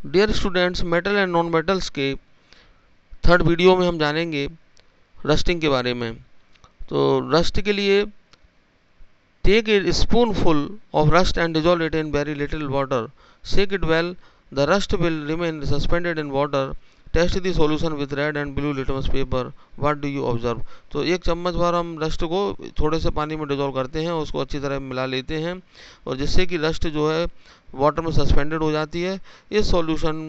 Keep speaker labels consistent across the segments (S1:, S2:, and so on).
S1: Dear students, metal and non metals के third video में हम जानेंगे रस्टिंग के बारे में। तो रस्ट के लिए take a spoonful of rust and dissolve it in very little water, shake it well, the rust will remain suspended in water, test the solution with red and blue litmus paper, what do you observe. तो एक चम्मच भर हम rust को थोड़े से पानी में डिजोल्व करते हैं, उसको अच्छी तरह मिला लेते हैं और जिससे कि रस्ट जो है वाटर में सस्पेंडेड हो जाती है। इस सॉल्यूशन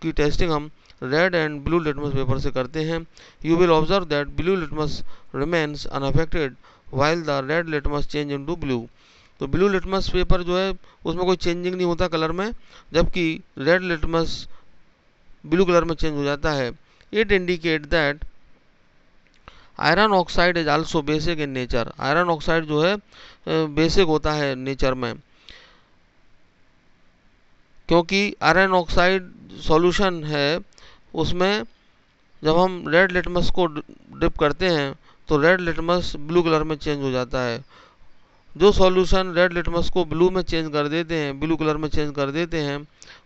S1: की टेस्टिंग हम red and blue litmus paper से करते हैं। You will observe that blue litmus remains unaffected while the red litmus change into blue. तो ब्लू लिटमस पेपर जो है उसमें कोई चेंजिंग नहीं होता कलर में, जबकि रेड लिटमस ब्लू कलर में चेंज हो जाता है। It indicate that iron oxide is also basic in nature. Iron oxide जो है बेसिक होता है नेचर में, क्योंकि आयरन ऑक्साइड सॉल्यूशन है उसमें जब हम रेड लिटमस को डिप करते हैं तो रेड लिटमस ब्लू कलर में चेंज हो जाता है। जो सॉल्यूशन रेड लिटमस को ब्लू में चेंज कर देते हैं, ब्लू कलर में चेंज कर देते हैं,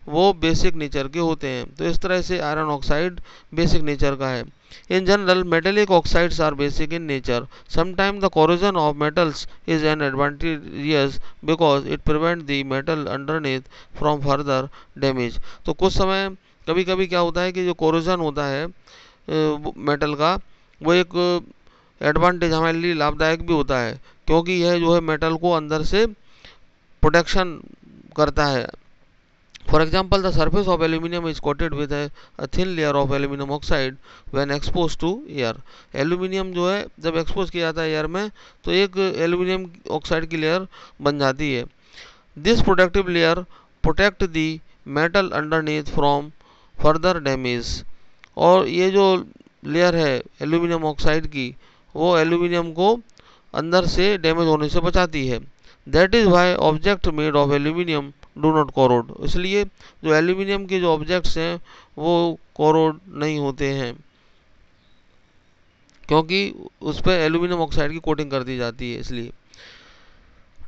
S1: वो बेसिक नेचर के होते हैं। तो इस तरह से आयरन ऑक्साइड बेसिक नेचर का है। In general, metallic oxides are basic in nature. Sometimes the corrosion of metals is an advantageous because it prevents the metal underneath from further damage. तो कुछ समय कभी कभी क्या होता है कि जो कोरोजन होता है मेटल का, वो एक एडवांटेज हमारे लिए लाभदायक भी होता है, क्योंकि यह जो है मेटल को अंदर से प्रोटेक्शन करता है। For example, the surface of aluminium is coated with a thin layer of aluminum oxide when exposed to air. Aluminium जो है जब एक्सपोज किया जाता है एयर में तो एक एल्यूमिनियम ऑक्साइड की लेयर बन जाती है। This protective layer protect the metal underneath from further damage. और ये जो लेयर है एल्यूमिनियम ऑक्साइड की, वो एल्यूमिनियम को अंदर से डैमेज होने से बचाती है। That is why object made of aluminium do not corrode. इसलिए जो एल्यूमिनियम के जो ऑब्जेक्ट्स हैं वो कोरोड नहीं होते हैं, क्योंकि उस पर एल्यूमिनियम ऑक्साइड की कोटिंग कर दी जाती है। इसलिए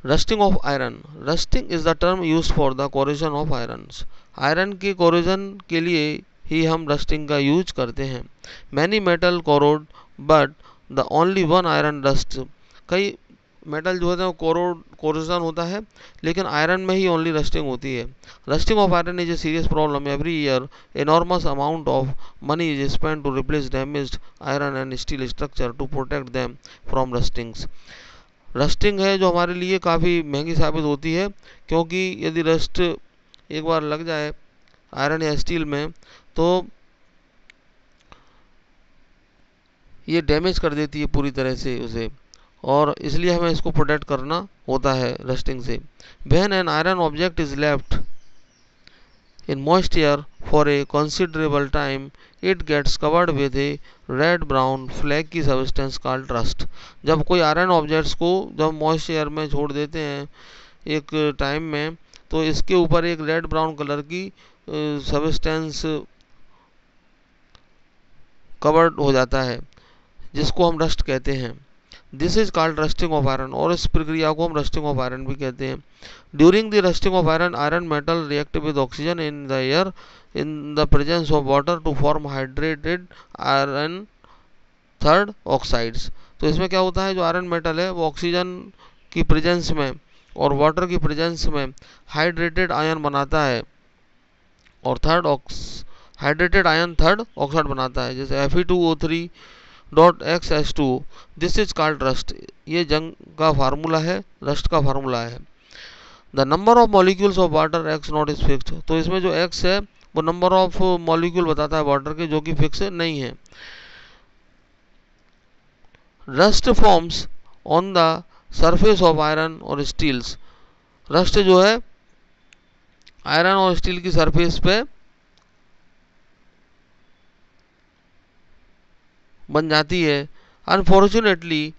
S1: rusting of iron. Rusting is the term used for the corrosion of irons. Iron के कोरोजन के लिए ही हम रस्टिंग का यूज करते हैं। Many metal corrode but the only one iron rust. कई मेटल जो होता है वो कोरोजन होता है, लेकिन आयरन में ही ओनली रस्टिंग होती है। Rusting of iron is a serious problem. Every year enormous amount of money is spent to replace damaged iron and steel structure to protect them from rustings. Rusting है जो हमारे लिए काफ़ी महंगी साबित होती है, क्योंकि यदि रस्ट एक बार लग जाए आयरन या स्टील में तो ये डैमेज कर देती है पूरी तरह से उसे, और इसलिए हमें इसको प्रोटेक्ट करना होता है रस्टिंग से। When an iron object is left in moist air for a considerable time it gets covered with a red brown flaky substance called rust. जब कोई आयरन ऑब्जेक्ट्स को जब मॉइस्ट एयर में छोड़ देते हैं एक टाइम में, तो इसके ऊपर एक रेड ब्राउन कलर की सब्सटेंस कवर्ड हो जाता है, जिसको हम रस्ट कहते हैं। This is called rusting of iron, और इस प्रक्रिया को हम रस्टिंग ऑफ आयरन भी कहते हैं। During the rusting of iron, iron metal react with oxygen in the air in the presence of water to form hydrated iron third oxides. तो इसमें क्या होता है, जो आयरन मेटल है वो ऑक्सीजन की प्रेजेंस में और वाटर की प्रेजेंस में हाइड्रेटेड आयन बनाता है, और हाइड्रेटेड आयन थर्ड ऑक्साइड बनाता है, जैसे Fe2O3 .XH2। This is called rust. ये जंग का फार्मूला है, रस्ट का फार्मूला है। The number of molecules of water x not is fixed. तो इसमें जो एक्स है वो नंबर ऑफ मॉलिक्यूल बताता है वाटर के, जो कि फिक्स नहीं है। Rust forms on the surface of iron और स्टील्स। रस्ट जो है आयरन और स्टील की सरफेस पे बन जाती है। Unfortunately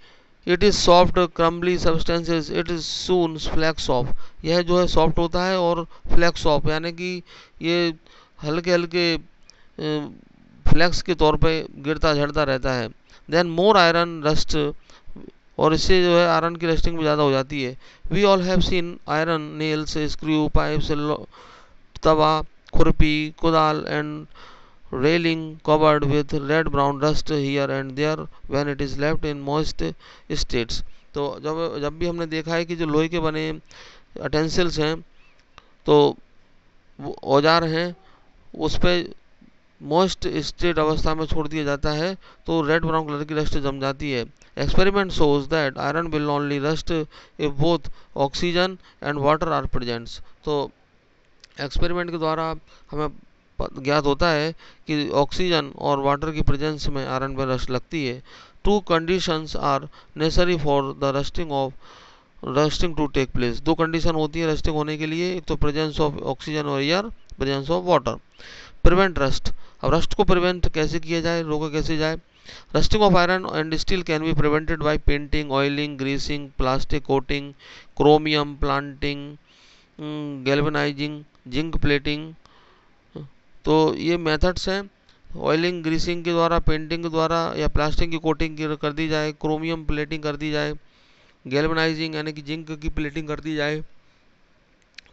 S1: it is soft crumbly substances, it is soon flakes off. यह जो है सॉफ्ट होता है और फ्लैक्स ऑफ, यानी कि ये हल्के हल्के फ्लैक्स के तौर पे गिरता झड़ता रहता है। देन मोर आयरन रस्ट, और इससे जो है आयरन की रस्टिंग भी ज़्यादा हो जाती है। We all have seen iron nails, screw, pipes, tawa khurpi, kudal and railing covered with red brown rust here and there when it is left in moist states। तो जब भी हमने देखा है कि जो लोहे के बने अटेंसिल्स हैं, तो औजार हैं, उस पे मोस्ट स्टेट अवस्था में छोड़ दिया जाता है तो रेड ब्राउन कलर की रस्ट जम जाती है। Experiment shows that iron will only rust if both oxygen and water are presents. तो एक्सपेरिमेंट के द्वारा हमें ज्ञात होता है कि ऑक्सीजन और वाटर की प्रेजेंस में आयरन में रस्ट लगती है। Two conditions are necessary for the rusting to take place. दो कंडीशन होती है रस्टिंग होने के लिए, एक तो प्रेजेंस ऑफ ऑक्सीजन और air, presence of water. Prevent rust. अब रस्ट को प्रिवेंट कैसे किया जाए, रोका कैसे जाए? Rusting of iron and steel can be prevented by painting, oiling, greasing, plastic coating, chromium planting, galvanising, zinc plating. तो ये मेथड्स हैं। ऑयलिंग, ग्रीसिंग के द्वारा, पेंटिंग के द्वारा, या प्लास्टिक की कोटिंग कर दी जाए, क्रोमियम प्लेटिंग कर दी जाए, गैल्वेनाइजिंग यानी कि जिंक की प्लेटिंग कर दी जाए,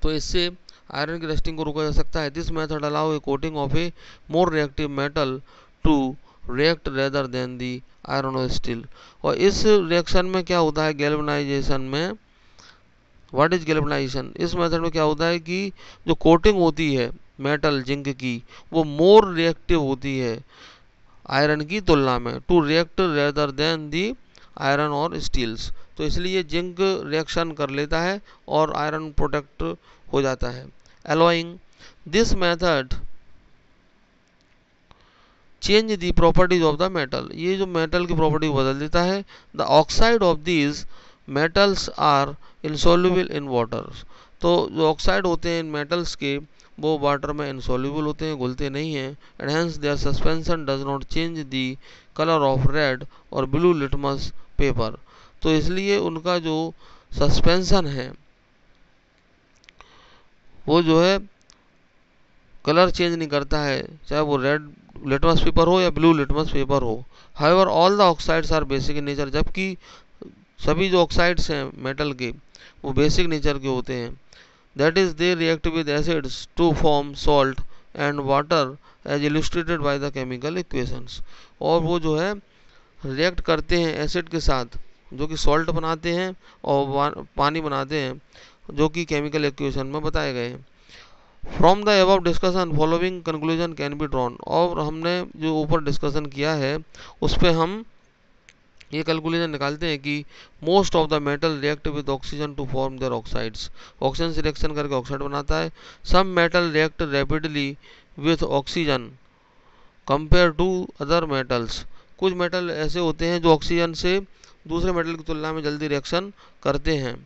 S1: तो इससे आयरन की रस्टिंग को रोका जा सकता है। This method allow a coating of a more reactive metal to react rather than the iron और स्टील। और इस रिएक्शन में क्या होता है, गैल्वेनाइजेशन में, व्हाट इज गैल्वेनाइजेशन, इस मेथड में क्या होता है कि जो कोटिंग होती है मेटल जिंक की, वो मोर रिएक्टिव होती है आयरन की तुलना में, to react rather than the iron और स्टील्स। तो इसलिए जिंक रिएक्शन कर लेता है और आयरन प्रोटेक्ट हो जाता है। Alloying. This method change the properties of the metal. ये जो मेटल की प्रॉपर्टी बदल देता है। The oxide of these metals are insoluble in water. तो जो ऑक्साइड होते हैं इन मेटल्स के, वो वाटर में इनसॉल्युबल होते हैं, घुलते नहीं हैं। And hence their suspension does not change the colour of red और ब्लू लिटमस पेपर। तो इसलिए उनका जो सस्पेंशन है वो जो है कलर चेंज नहीं करता है, चाहे वो रेड लिटमस पेपर हो या ब्लू लिटमस पेपर हो। However all the oxides are basic in nature. जबकि सभी जो ऑक्साइड्स हैं मेटल के, वो बेसिक नेचर के होते हैं। That is they react with acids to form salt and water as illustrated by the chemical equations. और वो जो है रिएक्ट करते हैं एसिड के साथ, जो कि सॉल्ट बनाते हैं और पानी बनाते हैं, जो कि केमिकल इक्वेशन में बताए गए हैं। From the above discussion following conclusion can be drawn. और हमने जो ऊपर डिस्कशन किया है उस पर हम ये कैलकुलेशन निकालते हैं कि most of the metal react with oxygen to form their oxides. Oxygen से रिएक्शन करके ऑक्साइड बनाता है। Some metal react rapidly with oxygen compare to other metals. कुछ मेटल ऐसे होते हैं जो ऑक्सीजन से दूसरे मेटल की तुलना में जल्दी रिएक्शन करते हैं।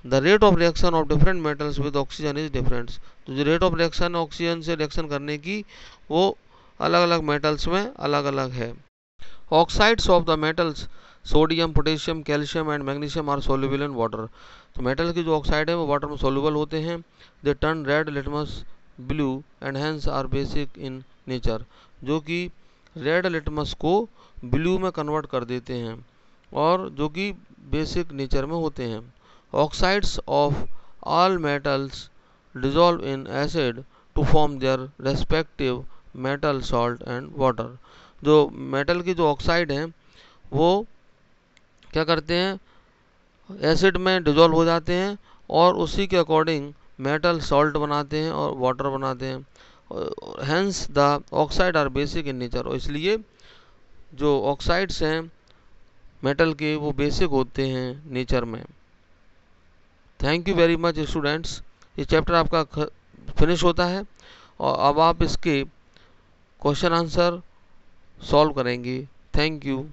S1: The rate of reaction of different metals with oxygen is different. तो जो रेट ऑफ रिएक्शन ऑक्सीजन से रिएक्शन करने की, वो अलग अलग मेटल्स में अलग अलग है। Oxides of the metals sodium, potassium, calcium and magnesium are soluble in water. तो मेटल की जो ऑक्साइड है वो वाटर में सोल्यूबल होते हैं। They turn red, litmus blue and hence are basic in nature. जो कि रेड लिटमस को ब्लू में कन्वर्ट कर देते हैं और जो कि बेसिक नेचर में होते हैं। Oxides of all metals dissolve in acid to form their respective metal, salt and water. जो मेटल की जो ऑक्साइड हैं वो क्या करते हैं, एसिड में डिजॉल्व हो जाते हैं और उसी के अकॉर्डिंग मेटल, सॉल्ट बनाते हैं और वाटर बनाते हैं। Hence the oxide are basic in nature. और इसलिए जो ऑक्साइड्स हैं मेटल के, वो बेसिक होते हैं नेचर में। Thank you very much students. ये चैप्टर आपका फिनिश होता है और अब आप इसके क्वेश्चन आंसर सॉल्व करेंगे। Thank you.